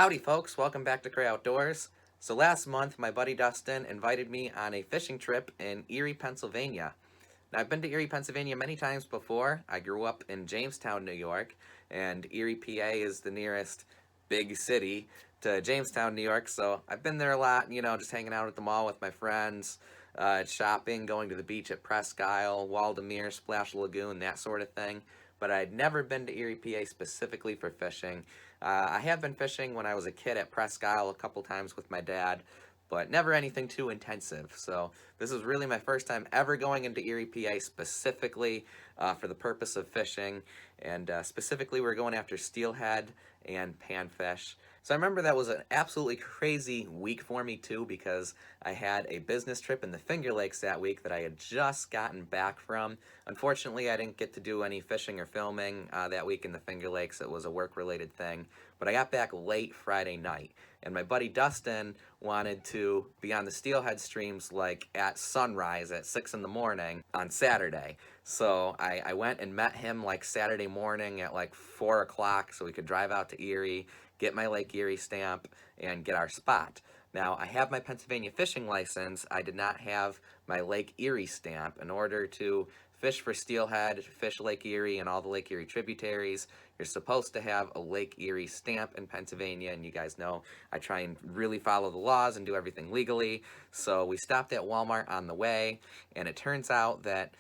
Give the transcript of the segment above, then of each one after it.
Howdy folks, welcome back to Cray Outdoors. So last month my buddy Dustin invited me on a fishing trip in Erie, Pennsylvania. Now I've been to Erie, Pennsylvania many times before. I grew up in Jamestown, New York, and Erie, PA is the nearest big city to Jamestown, New York, so I've been there a lot, just hanging out at the mall with my friends, shopping, going to the beach at Presque Isle, Waldemere, Splash Lagoon, that sort of thing. But I'd never been to Erie, PA specifically for fishing. I have been fishing when I was a kid at Presque Isle a couple times with my dad, but never anything too intensive. So this is really my first time ever going into Erie, PA specifically for the purpose of fishing. And specifically we're going after steelhead and panfish. So I remember that was an absolutely crazy week for me too, because I had a business trip in the Finger Lakes that week that I had just gotten back from. Unfortunately, I didn't get to do any fishing or filming that week in the Finger Lakes. It was a work-related thing. But I got back late Friday night, and my buddy Dustin wanted to be on the steelhead streams like at sunrise at 6 in the morning on Saturday. So I went and met him like Saturday morning at like 4 o'clock so we could drive out to Erie, get my Lake Erie stamp, and get our spot. Now, I have my Pennsylvania fishing license. I did not have my Lake Erie stamp. In order to fish for steelhead, fish Lake Erie and all the Lake Erie tributaries, you're supposed to have a Lake Erie stamp in Pennsylvania, and you guys know I try and really follow the laws and do everything legally. So we stopped at Walmart on the way, and it turns out that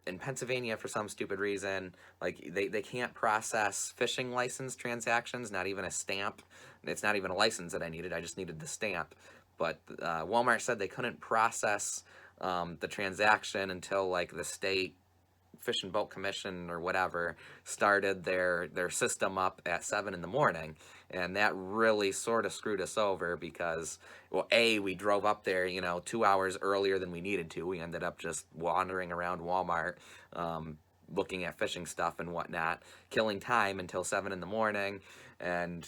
in Pennsylvania, for some stupid reason, like they can't process fishing license transactions, not even a stamp. It's not even a license that I needed, I just needed the stamp. But Walmart said they couldn't process the transaction until like the state Fish and Boat Commission or whatever started their system up at 7 in the morning, and that really sort of screwed us over because, well, we drove up there 2 hours earlier than we needed to. We ended up just wandering around Walmart, looking at fishing stuff and whatnot, killing time until 7 in the morning, and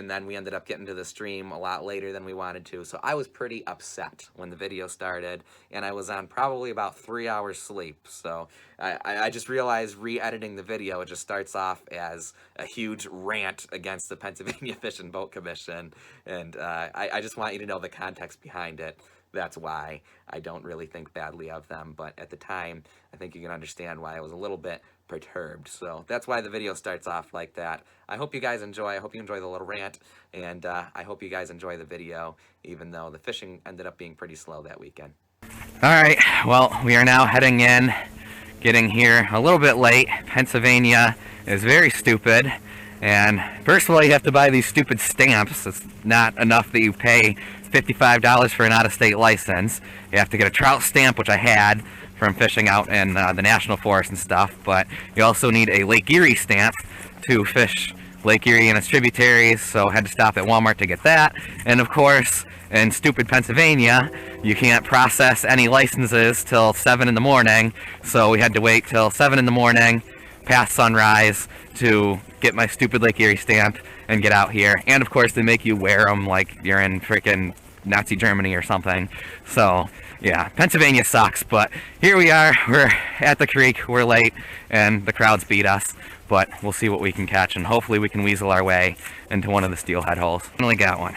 then we ended up getting to the stream a lot later than we wanted to. So I was pretty upset when the video started, and I was on probably about 3 hours sleep. So I just realized re-editing the video, it just starts off as a huge rant against the Pennsylvania Fish and Boat Commission, and I just want you to know the context behind it. That's why I don't really think badly of them, but at the time, I think you can understand why I was a little bit perturbed. So that's why the video starts off like that. I hope you guys enjoy. I hope you enjoy the little rant, and I hope you guys enjoy the video, even though the fishing ended up being pretty slow that weekend. Alright, well, we are now heading in, getting here a little bit late. Pennsylvania is very stupid, and first of all, you have to buy these stupid stamps. It's not enough that you pay $55 for an out-of-state license. You have to get a trout stamp, which I had from fishing out in the National Forest and stuff, but you also need a Lake Erie stamp to fish Lake Erie and its tributaries, so I had to stop at Walmart to get that. And of course, in stupid Pennsylvania, you can't process any licenses till 7 in the morning, so we had to wait till 7 in the morning, past sunrise, to get my stupid Lake Erie stamp and get out here. And of course, they make you wear them like you're in freaking Nazi Germany or something. So yeah, Pennsylvania sucks, but here we are. We're at the creek, we're late, and the crowds beat us, but we'll see what we can catch, and hopefully we can weasel our way into one of the steelhead holes. Finally got one.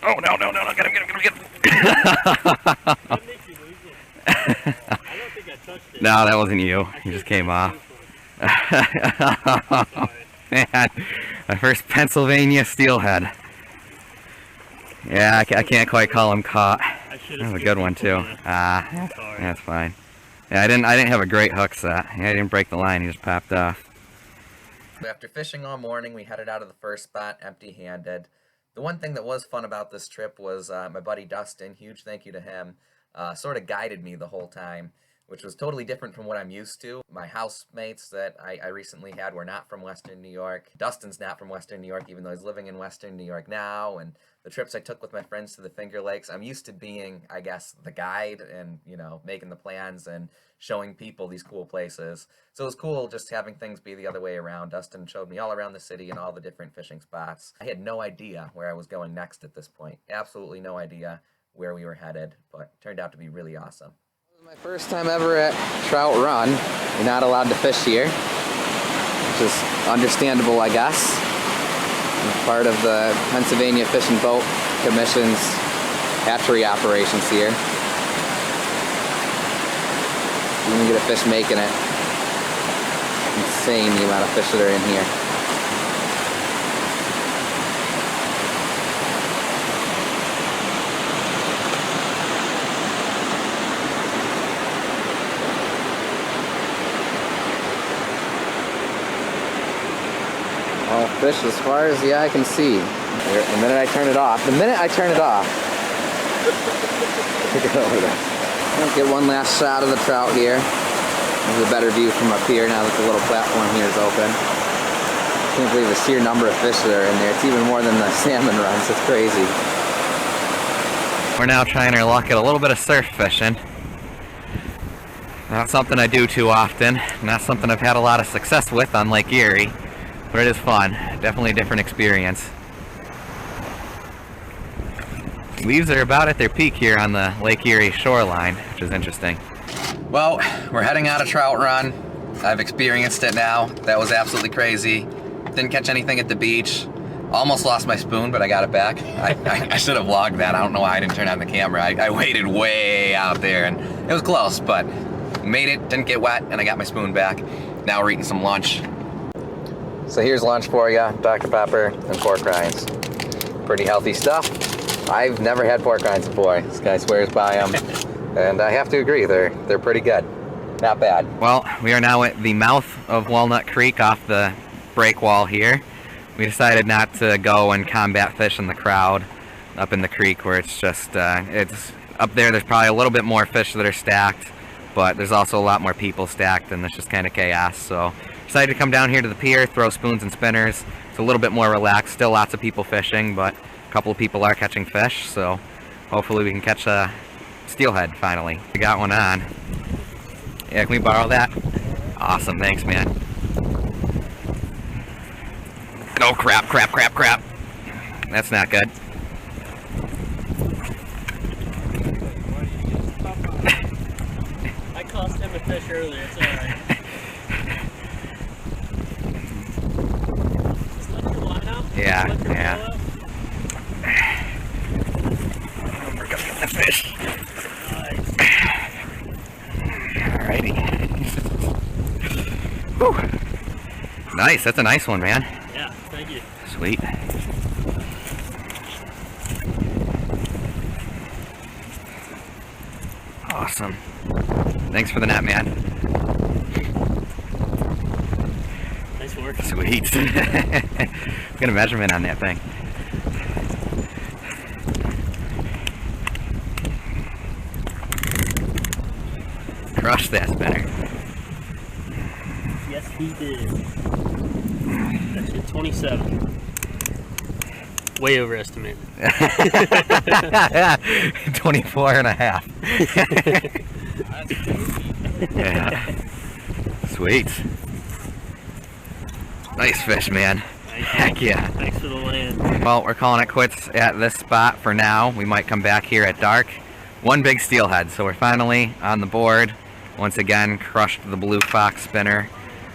Oh, no, get him. No, that wasn't you. You just came off. Man, my first Pennsylvania steelhead. Yeah, I can't quite call him caught. That was a good one too. That's fine. Yeah, I didn't have a great hook set. Yeah, I didn't break the line. He just popped off. After fishing all morning, we headed out of the first spot empty-handed. The one thing that was fun about this trip was my buddy Dustin. Huge thank you to him. Sort of guided me the whole time. which was totally different from what I'm used to. My housemates that I recently had were not from Western New York. Dustin's not from Western New York, even though he's living in Western New York now. And the trips I took with my friends to the Finger Lakes, I'm used to being, I guess, the guide and, you know, making the plans and showing people these cool places. So it was cool just having things be the other way around. Dustin showed me all around the city and all the different fishing spots. I had no idea where I was going next at this point. Absolutely no idea where we were headed, but it turned out to be really awesome. This is my first time ever at Trout Run. You're not allowed to fish here, which is understandable, I guess. I'm part of the Pennsylvania Fish and Boat Commission's hatchery operations here. You can get a fish making it. Insane the amount of fish that are in here. Well, fish as far as the eye can see. The minute I turn it off. Look it over there. I'll get one last shot of the trout here. There's a better view from up here now that the little platform here is open. I can't believe the sheer number of fish that are in there. It's even more than the salmon runs. It's crazy. We're now trying our luck at a little bit of surf fishing. Not something I do too often. Not something I've had a lot of success with on Lake Erie. But it is fun. Definitely a different experience. Leaves are about at their peak here on the Lake Erie shoreline, which is interesting. Well, we're heading out of Trout Run. I've experienced it now. That was absolutely crazy. Didn't catch anything at the beach. Almost lost my spoon, but I got it back. I should have vlogged that. I don't know why I didn't turn on the camera. I waited way out there, and it was close, but made it, didn't get wet, and I got my spoon back. Now we're eating some lunch. So here's lunch for you, Dr. Pepper and pork rinds. Pretty healthy stuff. I've never had pork rinds before. This guy swears by them, and I have to agree, they're pretty good. Not bad. Well, we are now at the mouth of Walnut Creek off the break wall here. We decided not to go and combat fish in the crowd up in the creek where it's just, it's up there. There's probably a little bit more fish that are stacked, but there's also a lot more people stacked, and it's just kind of chaos. So decided to come down here to the pier, throw spoons and spinners. It's a little bit more relaxed. Still lots of people fishing, but a couple of people are catching fish, so hopefully we can catch a steelhead finally. We got one on. Yeah, can we borrow that? Awesome, thanks, man. Oh, crap. That's not good. I cost him a fish earlier, it's alright. Just let the line out? Yeah. We're gonna get the fish. Nice. Alrighty. Whew. Nice, that's a nice one, man. Yeah, thank you. Sweet. Awesome. Thanks for the net, man. Nice work. Sweet. Get a measurement on that thing. Crush that spinner. Yes, he did. That's it, 27. Way overestimated. 24 and a half. Yeah. Sweet. Nice fish, man. Heck yeah. Thanks for the land. Well, we're calling it quits at this spot for now. We might come back here at dark. One big steelhead, so we're finally on the board. Once again, crushed the blue fox spinner.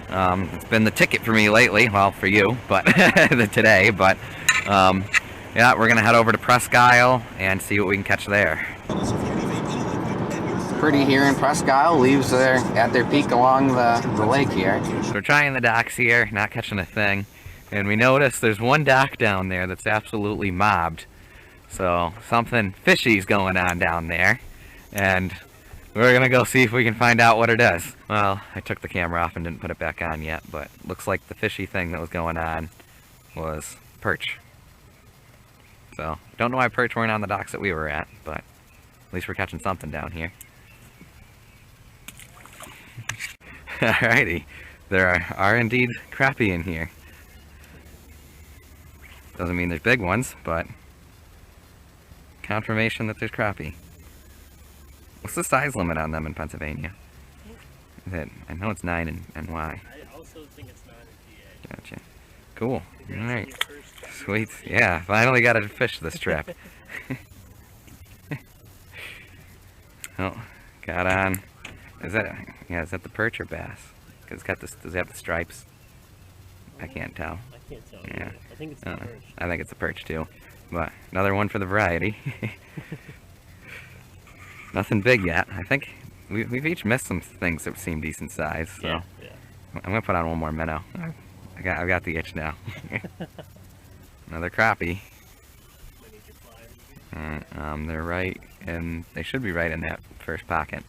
It's been the ticket for me lately, well, for you, but today, but yeah, we're gonna head over to Presque Isle and see what we can catch there. Pretty here in Presque Isle. Leaves are at their peak along the lake here. So we're trying the docks here, not catching a thing, and we notice there's one dock down there that's absolutely mobbed. So something fishy's going on down there, and we're gonna go see if we can find out what it is. Well, I took the camera off and didn't put it back on yet, but looks like the fishy thing that was going on was perch. So, don't know why perch weren't on the docks that we were at, but at least we're catching something down here. Alrighty, there are indeed crappie in here. Doesn't mean there's big ones, but confirmation that there's crappie. What's the size limit on them in Pennsylvania? I know it's 9 and Y. I also think it's 9 in PA. Gotcha. Cool. Alright. Sweet. Yeah, finally got a fish this trip. Oh, got on. Is that the perch or bass? Because it's got this. Does it have the stripes? I can't tell. I can't tell. Yeah. I think it's the perch. I think it's a perch too. But another one for the variety. Nothing big yet. I think we've each missed some things that seem decent size. So Yeah. I'm gonna put on one more minnow. I've got the itch now. Another crappie. They're right, and they should be right in that first pocket.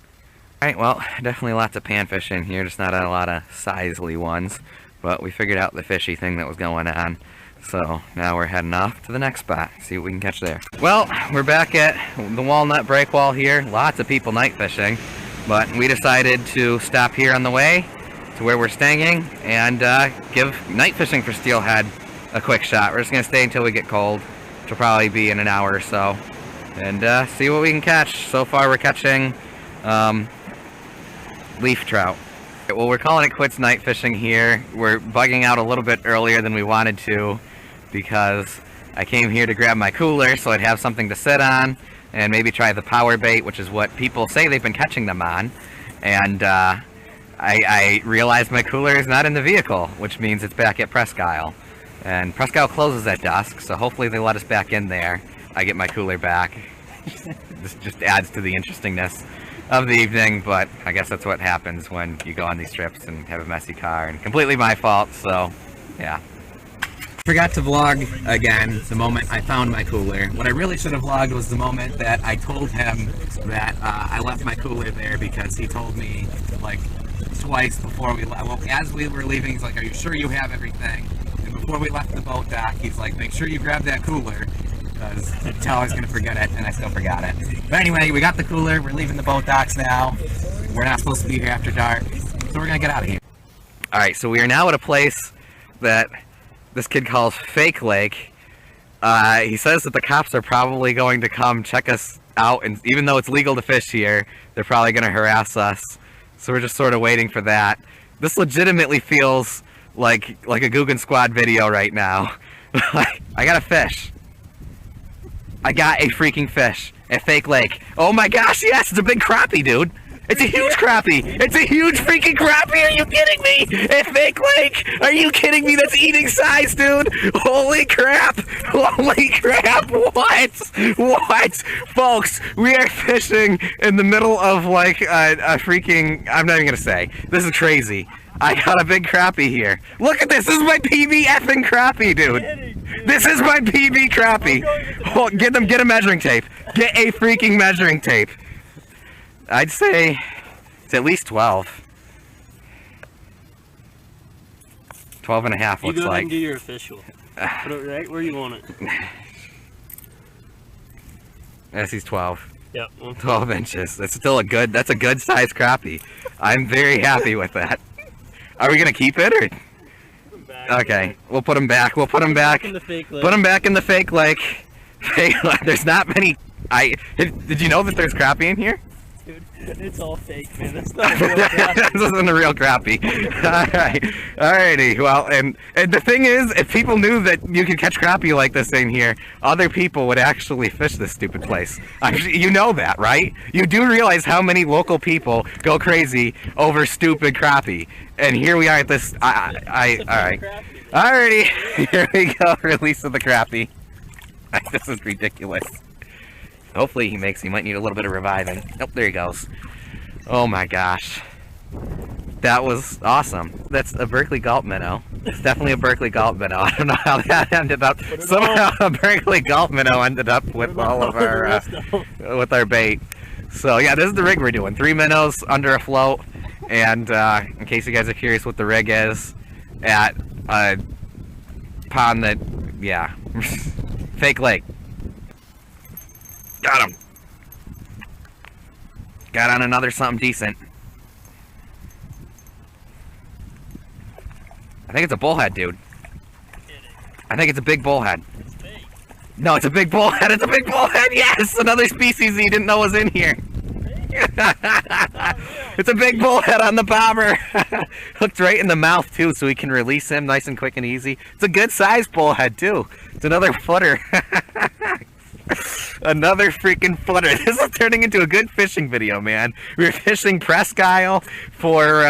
Alright, well, definitely lots of panfish in here, just not a lot of sizely ones. But we figured out the fishy thing that was going on. So now we're heading off to the next spot, see what we can catch there. Well, we're back at the Walnut breakwall here. Lots of people night fishing, but we decided to stop here on the way to where we're staying and give night fishing for Steelhead a quick shot. We're just gonna stay until we get cold, which will probably be in an hour or so, and see what we can catch. So far we're catching leaf trout. Well, we're calling it quits night fishing here. We're bugging out a little bit earlier than we wanted to because I came here to grab my cooler so I'd have something to sit on and maybe try the power bait, which is what people say they've been catching them on. And I realized my cooler is not in the vehicle, which means it's back at Presque Isle. And Presque Isle closes at dusk, so hopefully they let us back in there. I get my cooler back. This just adds to the interestingness of the evening, but I guess that's what happens when you go on these trips and have a messy car, and completely my fault, so yeah. Forgot to vlog again the moment I found my cooler. What I really should have vlogged was the moment that I told him that I left my cooler there, because he told me like twice before we left. Well, as we were leaving, he's like, "Are you sure you have everything?" And before we left the boat dock, he's like, "Make sure you grab that cooler," because I could tell I was going to forget it, and I still forgot it. But anyway, we got the cooler. We're leaving the boat docks now. We're not supposed to be here after dark, so we're going to get out of here. Alright, so we are now at a place that this kid calls Fake Lake. He says that the cops are probably going to come check us out, and even though it's legal to fish here, they're probably going to harass us. So we're just sort of waiting for that. This legitimately feels like a Guggen Squad video right now. I got a fish. I got a freaking fish at Fake Lake. Oh my gosh, yes, it's a big crappie, dude. It's a huge crappie. It's a huge freaking crappie. Are you kidding me? At Fake Lake? Are you kidding me? That's eating size, dude. Holy crap. Holy crap. What? What? Folks, we are fishing in the middle of like a freaking, I'm not even going to say. This is crazy. I got a big crappie here. Look at this. This is my PB effing crappie, dude. This is my PB crappie. Oh, get a measuring tape. Get a freaking measuring tape. I'd say it's at least 12. 12 and a half looks You go ahead like. and do your official. Put it right where you want it. Yes, he's 12. Yep. 12 inches. That's still that's a good size crappie. I'm very happy with that. Are we gonna keep it or? Okay, we'll put him back. We'll put him back. In the Fake Lake. Put him back in the Fake Lake. There's not many. Did you know that there's crappie in here? Dude, it's all fake, man. That's not real crappie. This isn't a real crappie. Alright. Alrighty. Well, and the thing is, if people knew that you could catch crappie like this in here, other people would actually fish this stupid place. You know that, right? You do realize how many local people go crazy over stupid crappie. And here we are at this. Alright. Alrighty. Here we go. Release of the crappie. This is ridiculous. Hopefully he might need a little bit of reviving. Oh, there he goes. Oh my gosh. That was awesome. That's a Berkeley Gulp minnow. It's definitely a Berkeley Gulp minnow. I don't know how that ended up. Somehow a Berkeley Gulp minnow ended up with all of our, with our bait. So yeah, this is the rig we're doing. 3 minnows under a float. And in case you guys are curious what the rig is, at a pond that, yeah, Fake Lake. Got him. Got on another something decent. I think it's a bullhead, dude. I think it's a big bullhead. It's big. No, it's a big bullhead. It's a big bullhead. Yes, another species he didn't know was in here. It's a big bullhead on the bobber. Hooked right in the mouth too, so we can release him nice and quick and easy. It's a good sized bullhead too. It's another footer. Another freaking footer. This is turning into a good fishing video, man. We were fishing Presque Isle for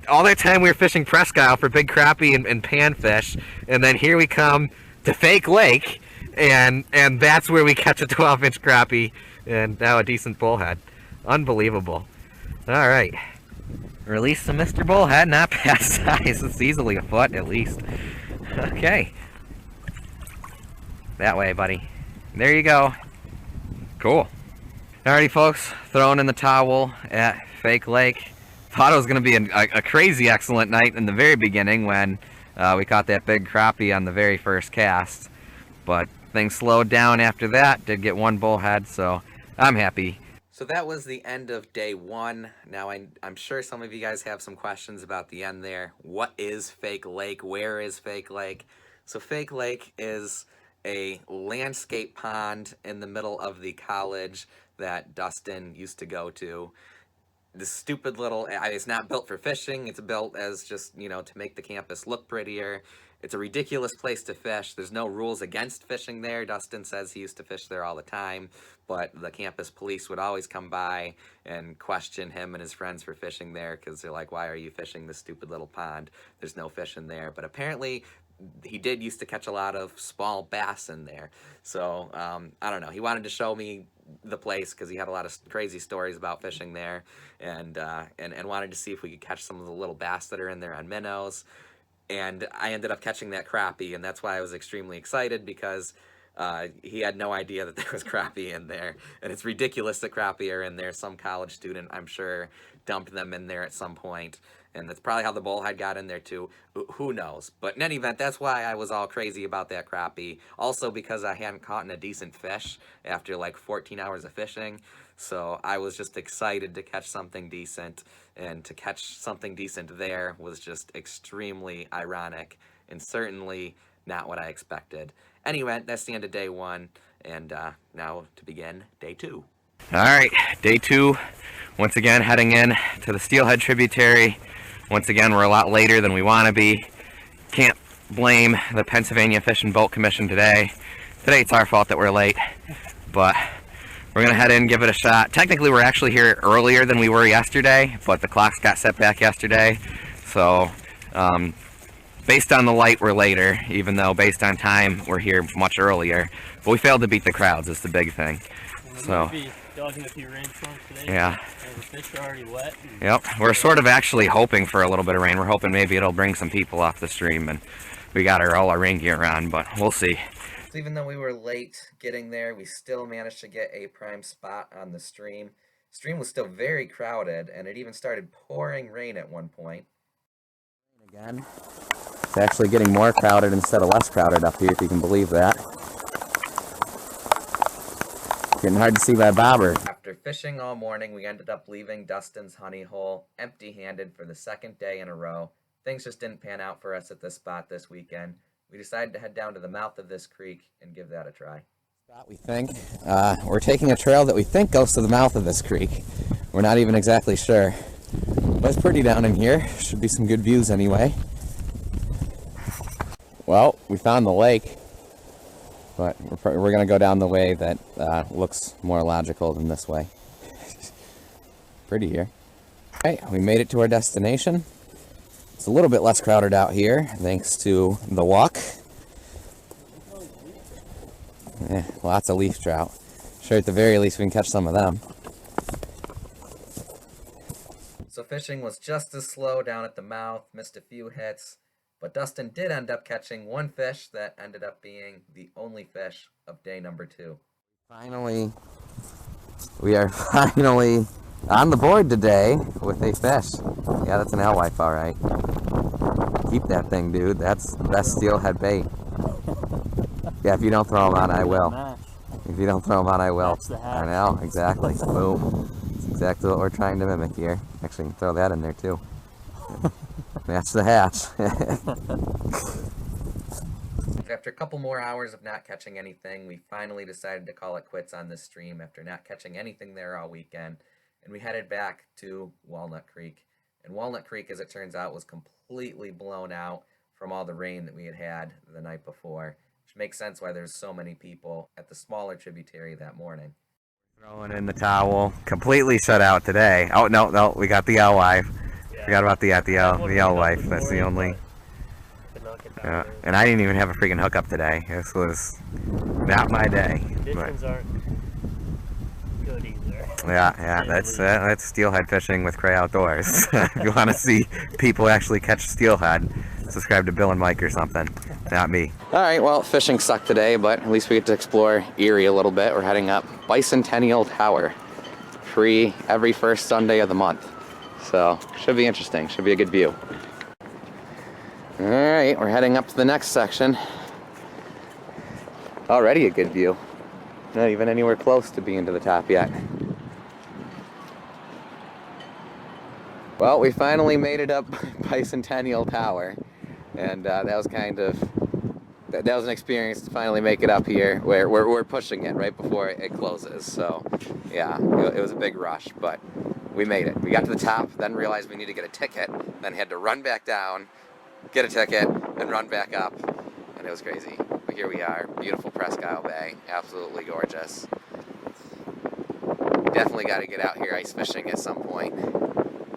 all that time. We were fishing Presque Isle for big crappie and panfish, and then here we come to Fake Lake, and that's where we catch a 12-inch crappie and now a decent bullhead. Unbelievable. All right, release the Mr. Bullhead, not past size. It's easily a foot at least. Okay, that way, buddy. There you go. Cool. Alrighty, folks, throwing in the towel at Fake Lake. Thought it was going to be a crazy excellent night in the very beginning when we caught that big crappie on the very first cast, but things slowed down after that. Did get one bullhead, so I'm happy. So that was the end of day one. Now I'm sure some of you guys have some questions about the end there. What is Fake Lake? Where is Fake Lake? So Fake Lake is a landscape pond in the middle of the college that Dustin used to go to. This stupid little, it's not built for fishing, it's built as just, you know, to make the campus look prettier. It's a ridiculous place to fish. There's no rules against fishing there. Dustin says he used to fish there all the time, but the campus police would always come by and question him and his friends for fishing there because they're like, why are you fishing this stupid little pond? There's no fish in there. But apparently he did used to catch a lot of small bass in there. So I don't know. He wanted to show me the place because he had a lot of crazy stories about fishing there, and wanted to see if we could catch some of the little bass that are in there on minnows. And I ended up catching that crappie, and that's why I was extremely excited, because he had no idea that there was crappie in there. And it's ridiculous that crappie are in there. Some college student, I'm sure, dumped them in there at some point. And that's probably how the bullhead got in there too. Who knows? But in any event, that's why I was all crazy about that crappie. Also because I hadn't caught a decent fish after like 14 hours of fishing. So I was just excited to catch something decent. And to catch something decent there was just extremely ironic. And certainly not what I expected. Anyway, that's the end of day one. And now to begin day two. Alright, day two. Once again, heading in to the Steelhead tributary. Once again, we're a lot later than we want to be. Can't blame the Pennsylvania Fish and Boat Commission today. Today it's our fault that we're late, but we're going to head in and give it a shot. Technically, we're actually here earlier than we were yesterday, but the clocks got set back yesterday. So, based on the light, we're later, even though based on time, we're here much earlier. But we failed to beat the crowds, is the big thing. So, dodging a few rainstorms today. Yeah. And the fish are already wet. Yep, we're sort of actually hoping for a little bit of rain. We're hoping maybe it'll bring some people off the stream, and we got all our rain gear on, but we'll see. So even though we were late getting there, we still managed to get a prime spot on the stream. The stream was still very crowded, and it even started pouring rain at one point. Again, it's actually getting more crowded instead of less crowded up here, if you can believe that. Getting hard to see my bobber. After fishing all morning, we ended up leaving Dustin's honey hole empty-handed for the second day in a row. Things just didn't pan out for us at this spot this weekend. We decided to head down to the mouth of this creek and give that a try. We think we're taking a trail that we think goes to the mouth of this creek. We're not even exactly sure, but it's pretty down in here. Should be some good views anyway. Well, we found the lake, but we're going to go down the way that looks more logical than this way. Pretty here. Okay, we made it to our destination. It's a little bit less crowded out here, thanks to the walk. Yeah, lots of leaf trout. Sure, at the very least we can catch some of them. So fishing was just as slow down at the mouth, missed a few hits, but Dustin did end up catching one fish that ended up being the only fish of day number 2. We are finally on the board today with a fish. Yeah, that's an alewife, all right. Keep that thing, dude. That's the best steelhead bait. Yeah, if you don't throw them on, I will. If you don't throw them on, I will. That's the hatch. I know, exactly. Boom. That's exactly what we're trying to mimic here. Actually, you can throw that in there, too. That's the hatch. After a couple more hours of not catching anything, we finally decided to call it quits on this stream after not catching anything there all weekend, and we headed back to Walnut Creek. And Walnut Creek, as it turns out, was completely blown out from all the rain that we had had the night before, which makes sense why there's so many people at the smaller tributary that morning. Throwing in the towel. Completely shut out today. Oh, no, we got the alewife. Yeah. Forgot about the alewife. That's the only... Yeah, and I didn't even have a freaking hookup today. This was not my day. Conditions aren't good either. Yeah, that's steelhead fishing with Cray Outdoors. If you want to see people actually catch steelhead, subscribe to Bill and Mike or something. Not me. All right, well, fishing sucked today, but at least we get to explore Erie a little bit. We're heading up Bicentennial Tower. Free every first Sunday of the month. So, should be interesting. Should be a good view. Alright, we're heading up to the next section. Already a good view. Not even anywhere close to being to the top yet. Well, we finally made it up Bicentennial Tower. And that was kind of... That was an experience to finally make it up here. We're pushing it right before it closes. So, yeah, it was a big rush, but we made it. We got to the top, then realized we need to get a ticket, then had to run back down, get a ticket, and run back up, and it was crazy. But here we are, beautiful Presque Isle Bay, absolutely gorgeous. Definitely got to get out here ice fishing at some point.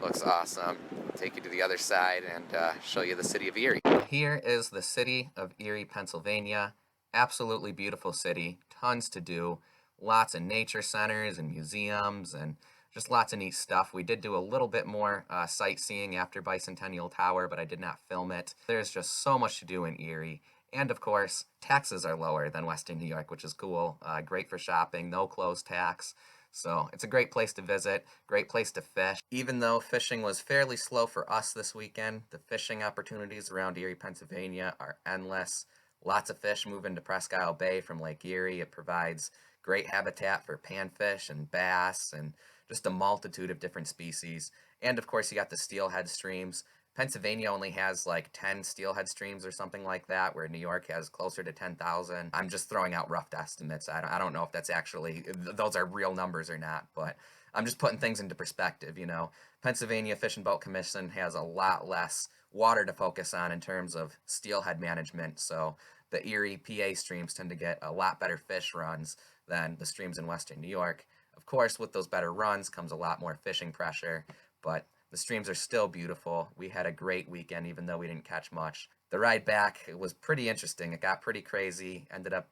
Looks awesome. I'll take you to the other side and show you the city of Erie. Here is the city of Erie, Pennsylvania. Absolutely beautiful city, tons to do, lots of nature centers and museums and just lots of neat stuff. We did do a little bit more sightseeing after Bicentennial Tower, but I did not film it. There's just so much to do in Erie. And of course, taxes are lower than Western New York, which is cool. Great for shopping, no closed tax. So it's a great place to visit, great place to fish. Even though fishing was fairly slow for us this weekend, the fishing opportunities around Erie, Pennsylvania are endless. Lots of fish move into Presque Isle Bay from Lake Erie. It provides great habitat for panfish and bass and just a multitude of different species. And of course, you got the steelhead streams. Pennsylvania only has like 10 steelhead streams or something like that, where New York has closer to 10,000. I'm just throwing out rough estimates. I don't know if that's actually, those are real numbers or not, but I'm just putting things into perspective, you know. Pennsylvania Fish and Boat Commission has a lot less water to focus on in terms of steelhead management, so the Erie, PA streams tend to get a lot better fish runs than the streams in Western New York. Of course, with those better runs comes a lot more fishing pressure, but the streams are still beautiful. We had a great weekend, even though we didn't catch much. The ride back was pretty interesting. It got pretty crazy. Ended up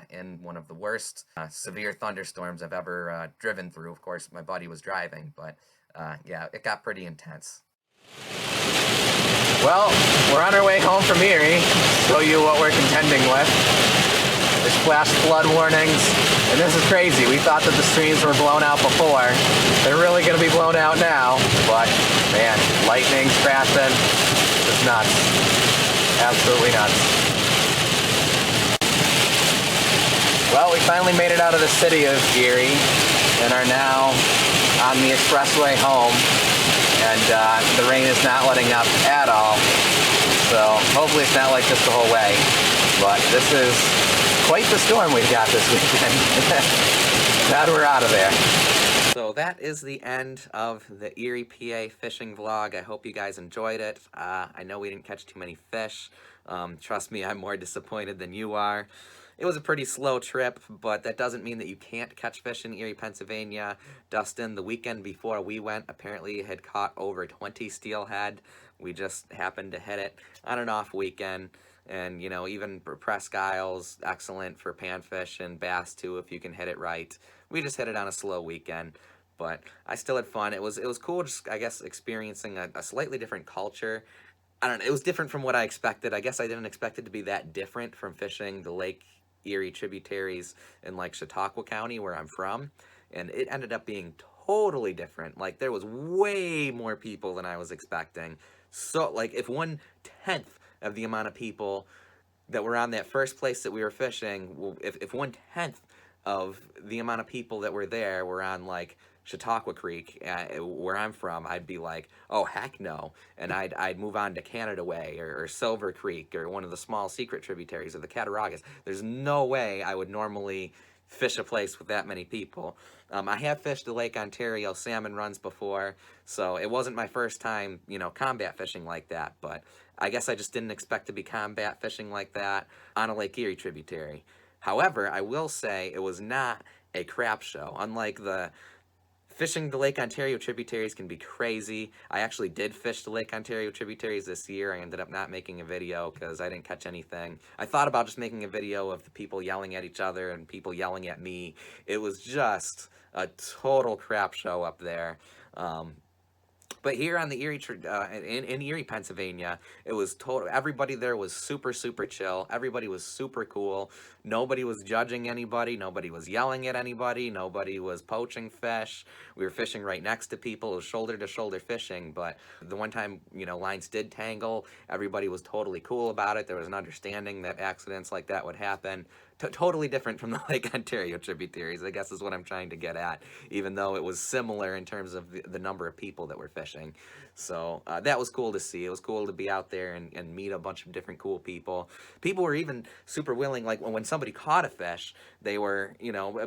in one of the worst severe thunderstorms I've ever driven through. Of course, my buddy was driving, but yeah, it got pretty intense. Well, we're on our way home from Erie. Show you what we're contending with. There's flash flood warnings, and this is crazy. We thought that the streams were blown out before. They're really going to be blown out now, but man, lightning's crashing. It's nuts. Absolutely nuts. Well, we finally made it out of the city of Erie and are now on the expressway home, and the rain is not letting up at all. So hopefully it's not like this the whole way, but this is quite the storm we've got this weekend. Glad we're out of there. So that is the end of the Erie, PA fishing vlog. I hope you guys enjoyed it. I know we didn't catch too many fish. Trust me, I'm more disappointed than you are. It was a pretty slow trip, but that doesn't mean that you can't catch fish in Erie, Pennsylvania. Dustin, the weekend before we went, apparently had caught over 20 steelhead. We just happened to hit it on an off weekend. And, you know, even Presque Isle's excellent for panfish and bass, too, if you can hit it right. We just hit it on a slow weekend, but I still had fun. It was cool, just, I guess, experiencing a slightly different culture. I don't know, it was different from what I expected. I guess I didn't expect it to be that different from fishing the Lake Erie tributaries in, like, Chautauqua County, where I'm from. And it ended up being totally different. Like, there was way more people than I was expecting. So, like, if 1/10 of the amount of people that were on that first place that we were fishing, if 1/10 of the amount of people that were there were on like Chautauqua Creek, where I'm from, I'd be like, oh heck no, and I'd move on to Canada Way or Silver Creek or one of the small secret tributaries of the Cattaraugus. There's no way I would normally fish a place with that many people. I have fished the Lake Ontario salmon runs before, so it wasn't my first time, combat fishing like that, but I guess I just didn't expect to be combat fishing like that on a Lake Erie tributary. However, I will say it was not a crap show. Unlike fishing the Lake Ontario tributaries can be crazy. I actually did fish the Lake Ontario tributaries this year. I ended up not making a video because I didn't catch anything. I thought about just making a video of the people yelling at each other and people yelling at me. It was just a total crap show up there. But here on the Erie, in Erie, Pennsylvania, it was total. Everybody there was super, super chill. Everybody was super cool. Nobody was judging anybody. Nobody was yelling at anybody. Nobody was poaching fish. We were fishing right next to people. It was shoulder to shoulder fishing. But the one time, lines did tangle, everybody was totally cool about it. There was an understanding that accidents like that would happen. Totally different from the Lake Ontario tributaries, I guess is what I'm trying to get at, even though it was similar in terms of the number of people that were fishing. So that was cool to see. It was cool to be out there and meet a bunch of different cool people. People were even super willing, like when somebody caught a fish, they were,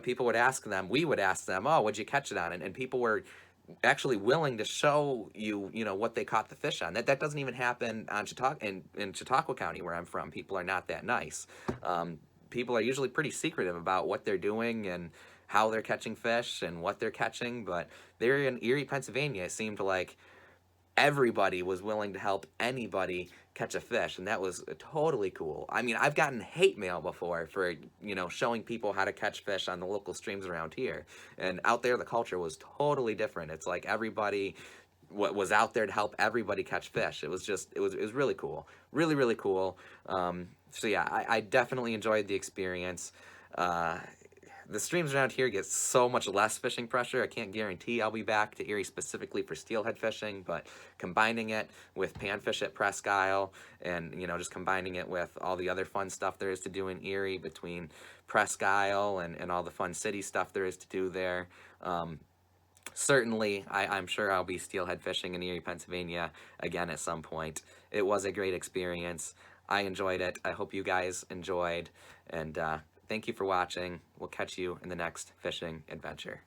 people would ask them, we would ask them, oh, what'd you catch it on? And people were actually willing to show you, what they caught the fish on. That doesn't even happen on in Chautauqua County, where I'm from. People are not that nice. People are usually pretty secretive about what they're doing and how they're catching fish and what they're catching, but there in Erie, Pennsylvania, it seemed like everybody was willing to help anybody catch a fish, and that was totally cool. I mean, I've gotten hate mail before for, showing people how to catch fish on the local streams around here, and out there the culture was totally different. It's like everybody was out there to help everybody catch fish. It was really cool. Really, really cool. So yeah, I definitely enjoyed the experience. The streams around here get so much less fishing pressure. I can't guarantee I'll be back to Erie specifically for steelhead fishing, but combining it with panfish at Presque Isle and, just combining it with all the other fun stuff there is to do in Erie between Presque Isle and all the fun city stuff there is to do there. Certainly, I'm sure I'll be steelhead fishing in Erie, Pennsylvania again at some point. It was a great experience. I enjoyed it. I hope you guys enjoyed. And thank you for watching. We'll catch you in the next fishing adventure.